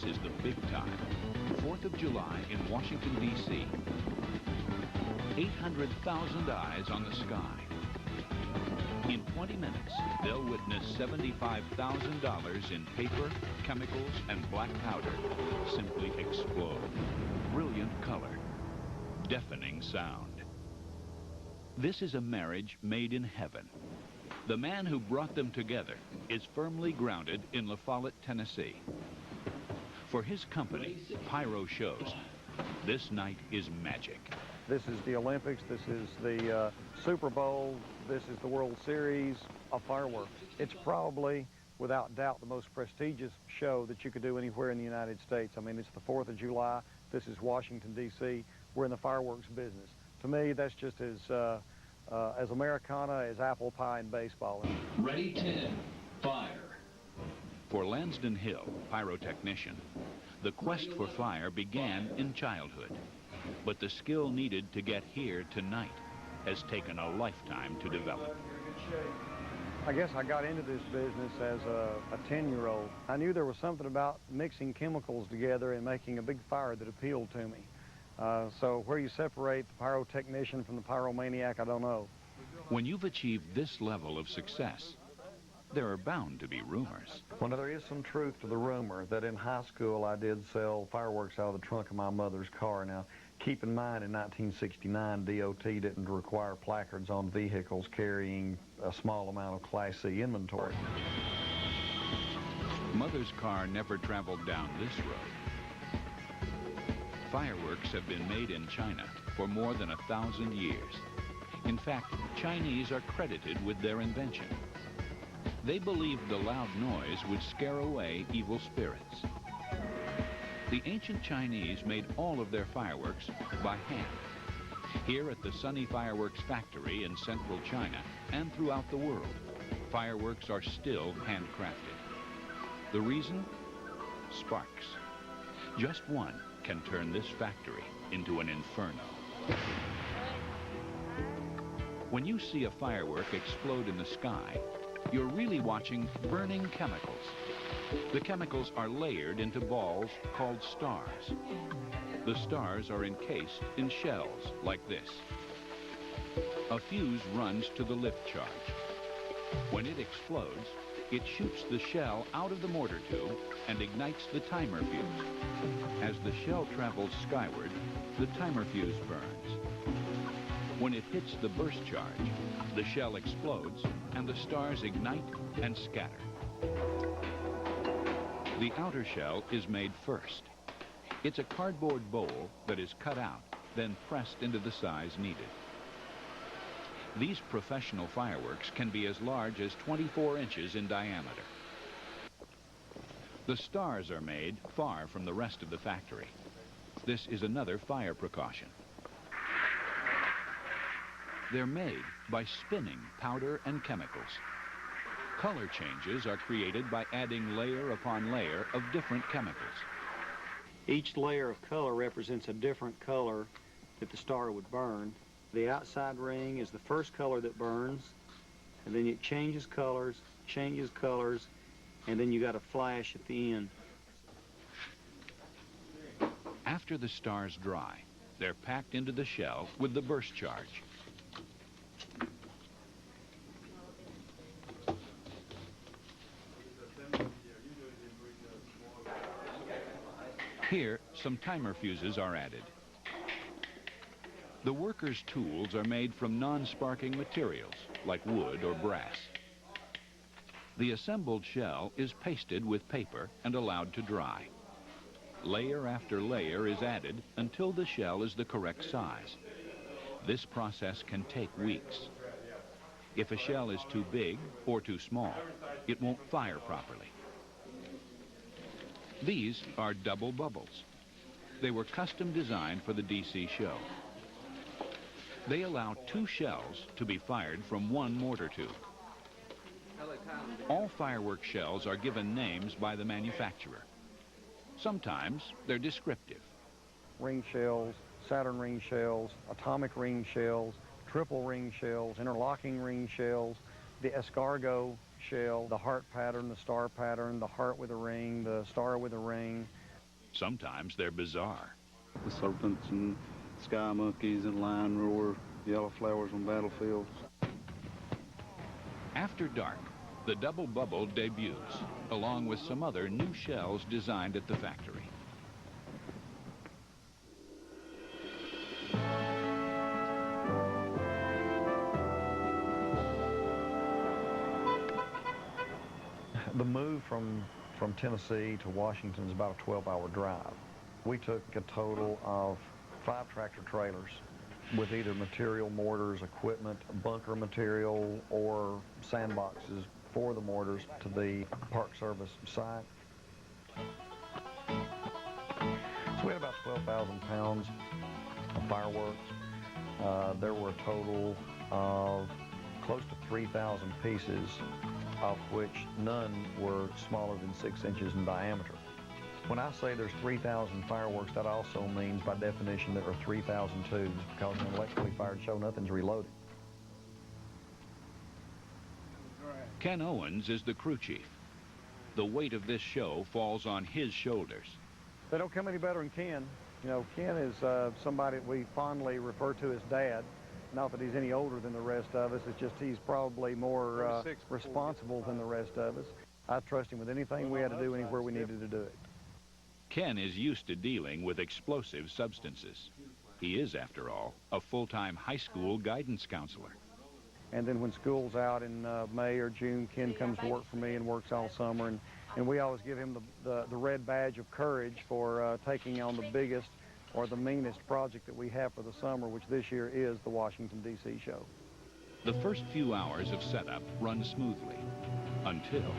This is the big time. 4th of July in Washington, D.C. 800,000 eyes on the sky. In 20 minutes, they'll witness $75,000 in paper, chemicals, and black powder simply explode. Brilliant color, deafening sound. This is a marriage made in heaven. The man who brought them together is firmly grounded in La Follette, Tennessee. For his company, PyroShows, this night is magic. This is the Olympics, this is the Super Bowl, this is the World Series of fireworks. It's probably, without doubt, the most prestigious show that you could do anywhere in the United States. I mean, it's the 4th of July, this is Washington, D.C., we're in the fireworks business. To me, that's just as Americana as apple pie and baseball. Ready, 10, fire. For Lansdon Hill, pyrotechnician, the quest for fire began in childhood. But the skill needed to get here tonight has taken a lifetime to develop. I guess I got into this business as a 10-year-old. I knew there was something about mixing chemicals together and making a big fire that appealed to me. So where you separate the pyrotechnician from the pyromaniac, I don't know. When you've achieved this level of success, there are bound to be rumors. Well, there is some truth to the rumor that in high school I did sell fireworks out of the trunk of my mother's car. Now, keep in mind, in 1969, DOT didn't require placards on vehicles carrying a small amount of Class C inventory. Mother's car never traveled down this road. Fireworks have been made in China for more than 1,000 years. In fact, Chinese are credited with their invention. They believed the loud noise would scare away evil spirits. The ancient Chinese made all of their fireworks by hand. Here at the Sunny Fireworks Factory in central China and throughout the world, fireworks are still handcrafted. The reason? Sparks. Just one can turn this factory into an inferno. When you see a firework explode in the sky, you're really watching burning chemicals. The chemicals are layered into balls called stars. The stars are encased in shells like this. A fuse runs to the lift charge. When it explodes, it shoots the shell out of the mortar tube and ignites the timer fuse. As the shell travels skyward, the timer fuse burns. When it hits the burst charge, the shell explodes and the stars ignite and scatter. The outer shell is made first. It's a cardboard bowl that is cut out, then pressed into the size needed. These professional fireworks can be as large as 24 inches in diameter. The stars are made far from the rest of the factory. This is another fire precaution. They're made by spinning powder and chemicals. Color changes are created by adding layer upon layer of different chemicals. Each layer of color represents a different color that the star would burn. The outside ring is the first color that burns, and then it changes colors, and then you got a flash at the end. After the stars dry, they're packed into the shell with the burst charge. Here, some timer fuses are added. The workers' tools are made from non-sparking materials, like wood or brass. The assembled shell is pasted with paper and allowed to dry. Layer after layer is added until the shell is the correct size. This process can take weeks. If a shell is too big or too small, it won't fire properly. These are double bubbles. They were custom designed for the DC show. They allow two shells to be fired from one mortar tube. All firework shells are given names by the manufacturer. Sometimes they're descriptive. Ring shells, Saturn ring shells, atomic ring shells, triple ring shells, interlocking ring shells, the escargot shell, the heart pattern, the star pattern, the heart with a ring, the star with a ring, Sometimes they're bizarre. The serpents and sky monkeys and lion roar, yellow flowers on battlefields. After dark, the double bubble debuts, along with some other new shells designed at the factory. The move from Tennessee to Washington is about a 12-hour drive. We took a total of 5 tractor trailers with either material, mortars, equipment, bunker material, or sandboxes for the mortars to the Park Service site. So we had about 12,000 pounds of fireworks. There were a total of close to 3,000 pieces, of which none were smaller than 6 inches in diameter. When I say there's 3,000 fireworks, that also means, by definition, there are 3,000 tubes, because in an electrically fired show, nothing's reloaded. Ken Owens is the crew chief. The weight of this show falls on his shoulders. They don't come any better than Ken. You know, Ken is somebody that we fondly refer to as Dad. Not that he's any older than the rest of us, it's just he's probably more responsible than the rest of us. I trust him with anything we had to do, anywhere we needed to do it. Ken is used to dealing with explosive substances. He is, after all, a full-time high school guidance counselor. And then when school's out in May or June, Ken comes to work for me and works all summer, and we always give him the red badge of courage for taking on the biggest or the meanest project that we have for the summer, which this year is the Washington, D.C. show. The first few hours of setup run smoothly until...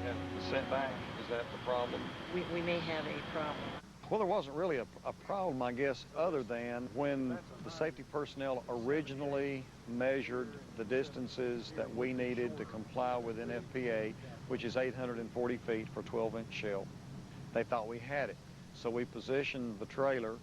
The setback, is that the problem? We may have a problem. Well, there wasn't really a problem, I guess, other than when the safety personnel originally measured the distances that we needed to comply with NFPA, which is 840 feet for 12-inch shell. They thought we had it. So we positioned the trailer,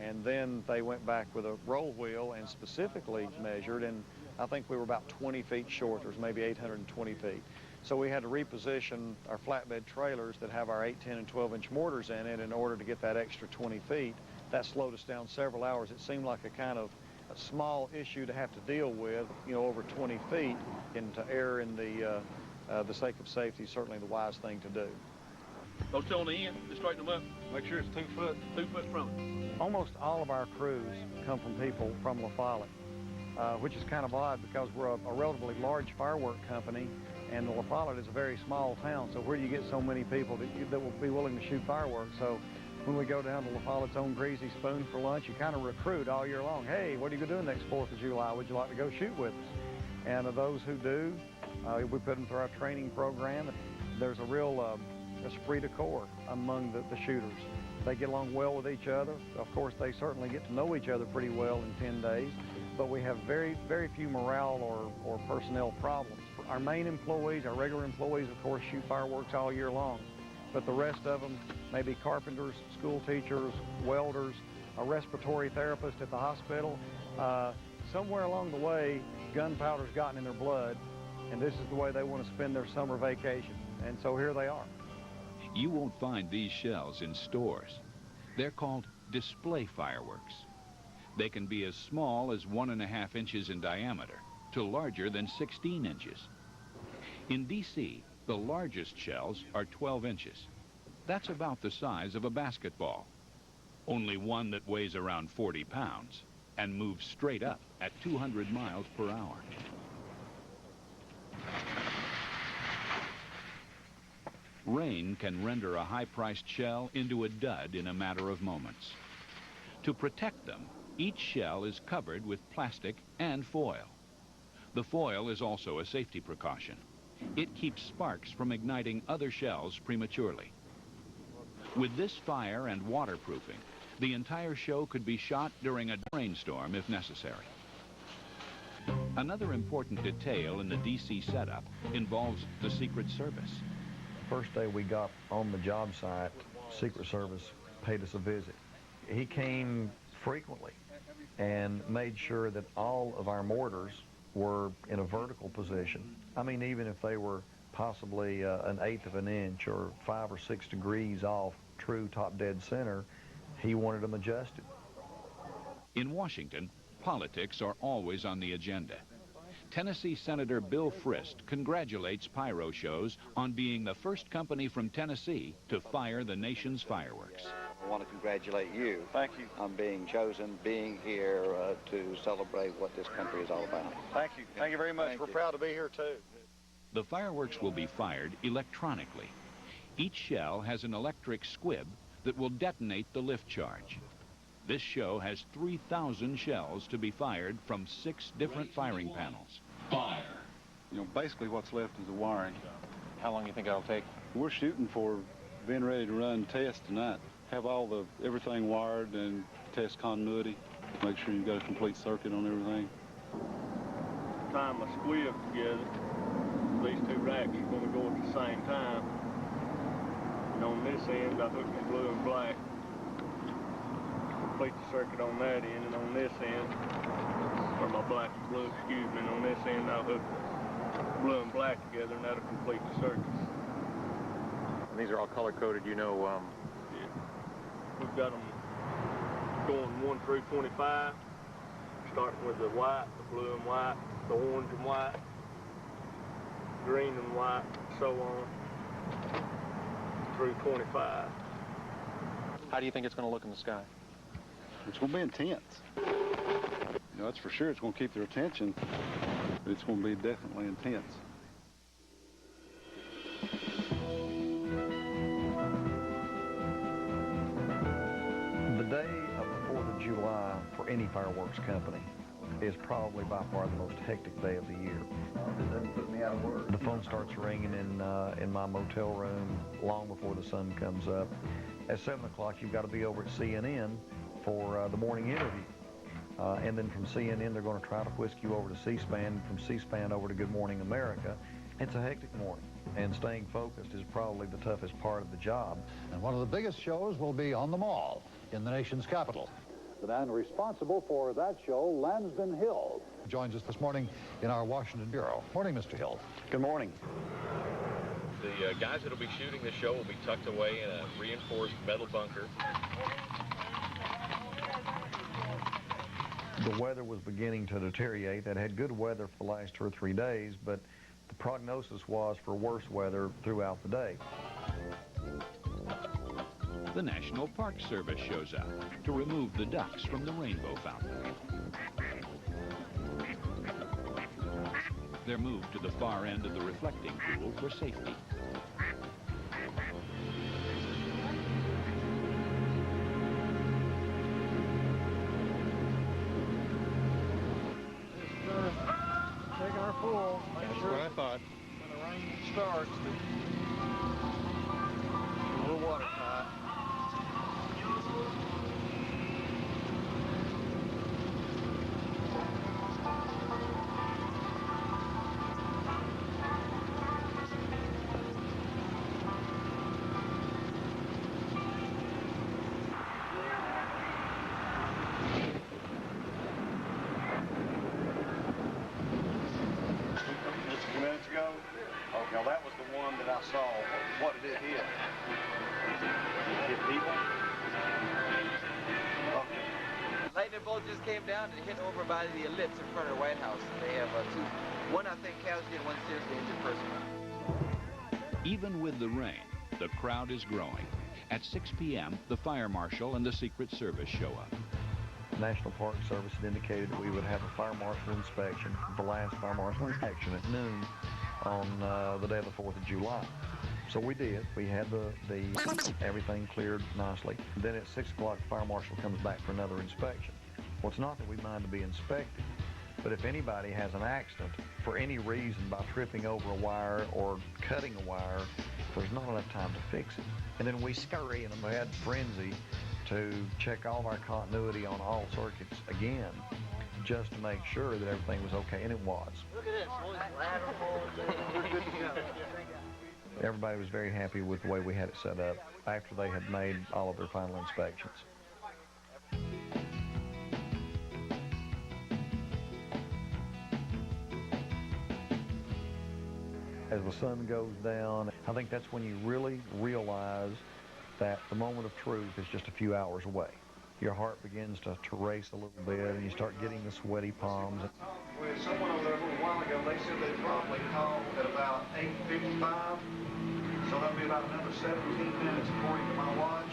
and then they went back with a roll wheel and specifically measured, and I think we were about 20 feet short. There was maybe 820 feet. So we had to reposition our flatbed trailers that have our 8, 10, and 12-inch mortars in it in order to get that extra 20 feet. That slowed us down several hours. It seemed like a kind of a small issue to have to deal with, you know, over 20 feet, and to err in the sake of safety is certainly the wise thing to do. Those two on the end, just straighten them up. Make sure it's 2 foot from it. Almost all of our crews come from people from La Follette, which is kind of odd because we're a relatively large firework company, and La Follette is a very small town, so where do you get so many people that will be willing to shoot fireworks? So when we go down to La Follette's own Greasy Spoon for lunch, you kind of recruit all year long. Hey, what are you doing next 4th of July? Would you like to go shoot with us? And of those who do, we put them through our training program. There's a real esprit de corps among the shooters. They get along well with each other. Of course, they certainly get to know each other pretty well in 10 days, but we have very, very few morale or personnel problems. Our main employees, our regular employees, of course, shoot fireworks all year long, but the rest of them may be carpenters, school teachers, welders, a respiratory therapist at the hospital. Somewhere along the way, gunpowder's gotten in their blood, and this is the way they want to spend their summer vacation, and so here they are. You won't find these shells in stores. They're called display fireworks. They can be as small as 1.5 inches in diameter to larger than 16 inches. In D.C., the largest shells are 12 inches. That's about the size of a basketball. Only one that weighs around 40 pounds and moves straight up at 200 miles per hour. Rain can render a high-priced shell into a dud in a matter of moments. To protect them, each shell is covered with plastic and foil. The foil is also a safety precaution. It keeps sparks from igniting other shells prematurely. With this fire and waterproofing, the entire show could be shot during a rainstorm if necessary. Another important detail in the DC setup involves the Secret Service. First day we got on the job site, Secret Service paid us a visit. He came frequently and made sure that all of our mortars were in a vertical position. I mean, even if they were possibly 1/8 of an inch or 5 or 6 degrees off, true top dead center, he wanted them adjusted. In Washington, politics are always on the agenda. Tennessee Senator Bill Frist congratulates PyroShows on being the first company from Tennessee to fire the nation's fireworks. I want to congratulate you. Thank you. On being chosen, being here to celebrate what this country is all about. Thank you. Thank you very much. Thank We're you. proud to be here, too. The fireworks will be fired electronically. Each shell has an electric squib that will detonate the lift charge. This show has 3,000 shells to be fired from 6 different firing panels. Fire. You know, basically what's left is the wiring. How long do you think it'll take? We're shooting for being ready to run tests tonight. Have everything wired and test continuity. Make sure you've got a complete circuit on everything. Tie my squib together. These 2 racks are going to go at the same time. And on this end, I hook them blue and black. Complete the circuit on that end, and on this end, or my black and blue, excuse me, and on this end, I'll hook blue and black together, and that'll complete the circuits. And these are all color-coded, you know. Yeah. We've got them going 1 through 25, starting with the white, the blue and white, the orange and white, green and white, so on, through 25. How do you think it's going to look in the sky? It's going to be intense. You know, that's for sure. It's going to keep their attention, but it's going to be definitely intense. The day of the 4th of July for any fireworks company is probably by far the most hectic day of the year. It doesn't put me out of work. The phone starts ringing in my motel room long before the sun comes up. At 7 o'clock, you've got to be over at CNN for the morning interview. And then from CNN, they're going to try to whisk you over to C-SPAN, from C-SPAN over to Good Morning America. It's a hectic morning, and staying focused is probably the toughest part of the job. And one of the biggest shows will be on the Mall in the nation's capital. The man responsible for that show, Lansden Hill, joins us this morning in our Washington bureau. Morning, Mr. Hill. Good morning. The guys that will be shooting the show will be tucked away in a reinforced metal bunker. The weather was beginning to deteriorate. They'd had good weather for the last 2 or 3 days, but the prognosis was for worse weather throughout the day. The National Park Service shows up to remove the ducks from the rainbow fountain. They're moved to the far end of the reflecting pool for safety. Take our pool. That's what I thought. When the rain starts, we're watertight. Just a few minutes ago? Okay, well, that was the one that I saw. What did it hit? Did it hit people? Okay. Lightning bolt just came down and hit over by the ellipse in front of the White House. They have 2, one I think casualty and one seriously injured person. Even with the rain, the crowd is growing. At 6 p.m., the fire marshal and the Secret Service show up. National Park Service had indicated that we would have a fire marshal inspection, the last fire marshal inspection at noon on the day of the 4th of July. So we did. We had the everything cleared nicely. Then at 6 o'clock, the fire marshal comes back for another inspection. Well, it's not that we mind to be inspected, but if anybody has an accident for any reason by tripping over a wire or cutting a wire, there's not enough time to fix it. And then we scurry in a mad frenzy to check all of our continuity on all circuits again, just to make sure that everything was okay, and it was. Look at this. We're good to go. Everybody was very happy with the way we had it set up after they had made all of their final inspections. As the sun goes down, I think that's when you really realize that the moment of truth is just a few hours away. Your heart begins to race a little bit, and you start getting the sweaty palms. With someone over there a little while ago, they said they probably called at about 8:55, so that'll be about another 17 minutes according to my watch.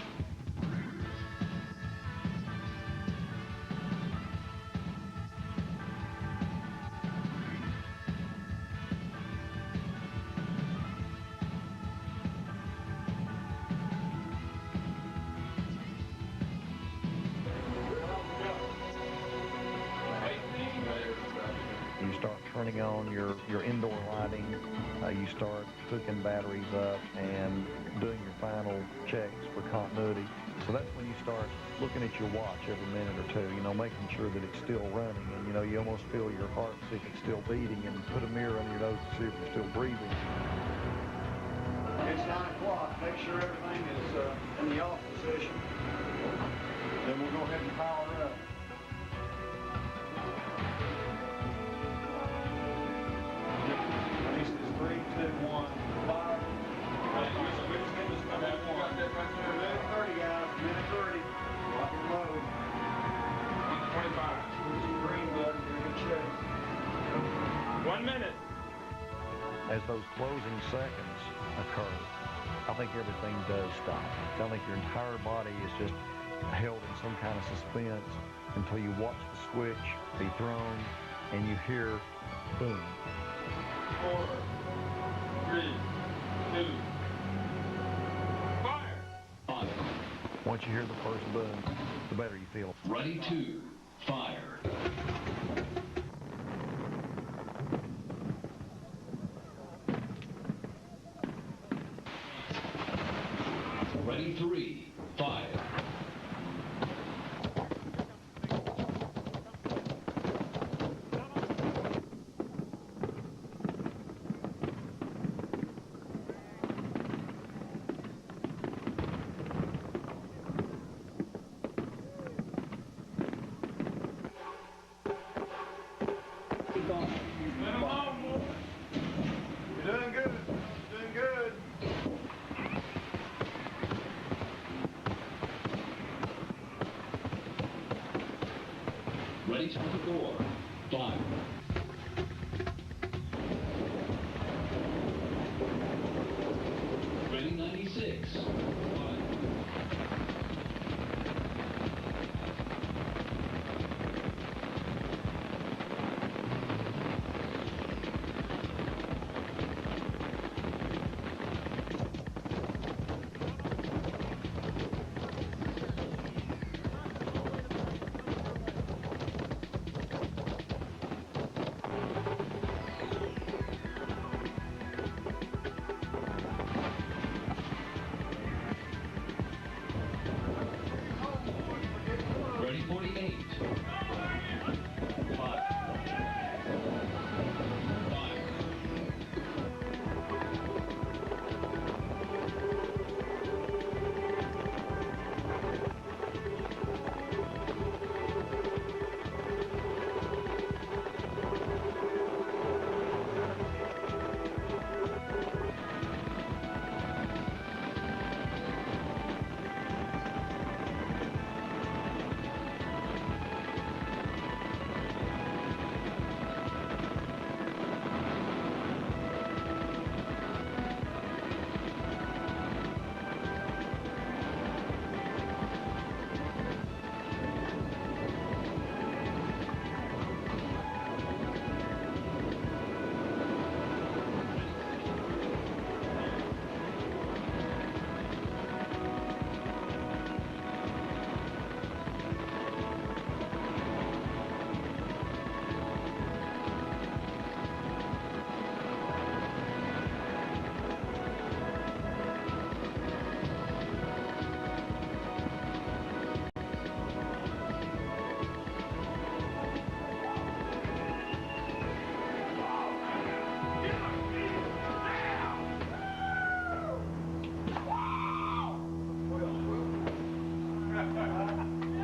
You start turning on your indoor lighting, you start hooking batteries up and doing your final checks for continuity. So that's when you start looking at your watch every minute or two, you know, making sure that it's still running, and you know, you almost feel your heart, see if it's still beating, and put a mirror under your nose to see if you're still breathing. It's 9 o'clock. Make sure everything is in the off position. Then we'll go ahead and power up. This is 3, 2, 1, fire. Minute 30, guys. Minute 30. Lock and load. 25. Here's the green button. You're in good shape. 1 minute. As those closing seconds occur, I think everything does stop. I think your entire body is just held in some kind of suspense until you watch the switch be thrown and you hear boom. 4, 3, 2, fire! Once you hear the first boom, the better you feel. Ready to fire. Ready 3, fire. You're doing good. Doing good. Ready to the door. Fire. Ready 96. Fire. Ready 48. Fire. Fire.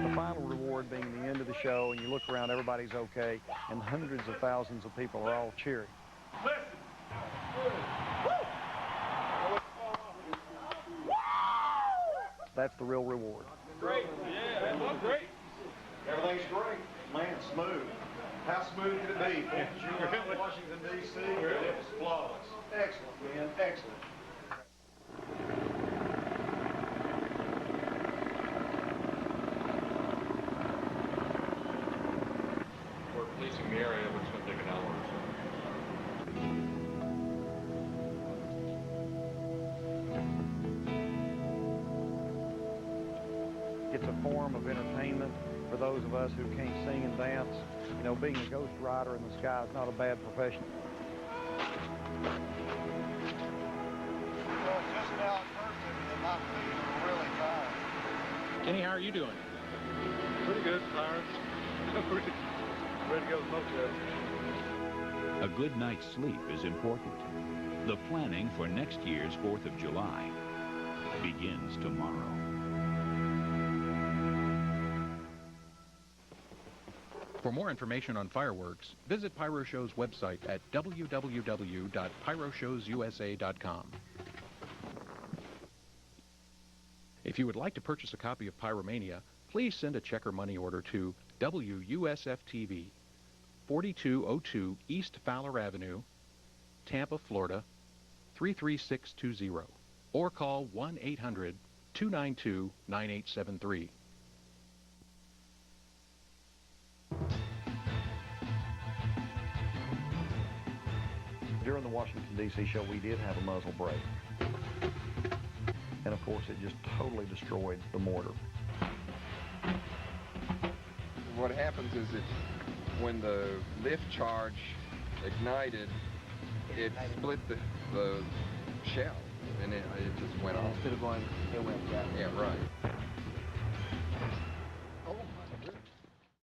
The final reward being the end of the show, and you look around, everybody's okay, and hundreds of thousands of people are all cheering. That's the real reward. Great. Yeah, that looks great. Everything's great. Man, smooth. How smooth could it be? 4th of July, Washington, D.C. It was flawless. Excellent, man. Excellent. We're policing the area, but it's going to take an hour or so. It's a form of entertainment for those of us who can't sing and dance. You know, being a ghost rider in the sky is not a bad profession. Well, it just now occurred to me that my feet are really tired. Kenny, how are you doing? Pretty good, tired. Ready to go smoke that. A good night's sleep is important. The planning for next year's 4th of July begins tomorrow. For more information on fireworks, visit PyroShows' website at www.pyroshowsusa.com. If you would like to purchase a copy of Pyromania, please send a check or money order to WUSF-TV, 4202 East Fowler Avenue, Tampa, Florida, 33620, or call 1-800-292-9873. During the Washington, D.C. show, we did have a muzzle brake. And of course, it just totally destroyed the mortar. What happens is that when the lift charge ignited, it split the shell, and it just went off. Instead of going, it went down. Yeah, right.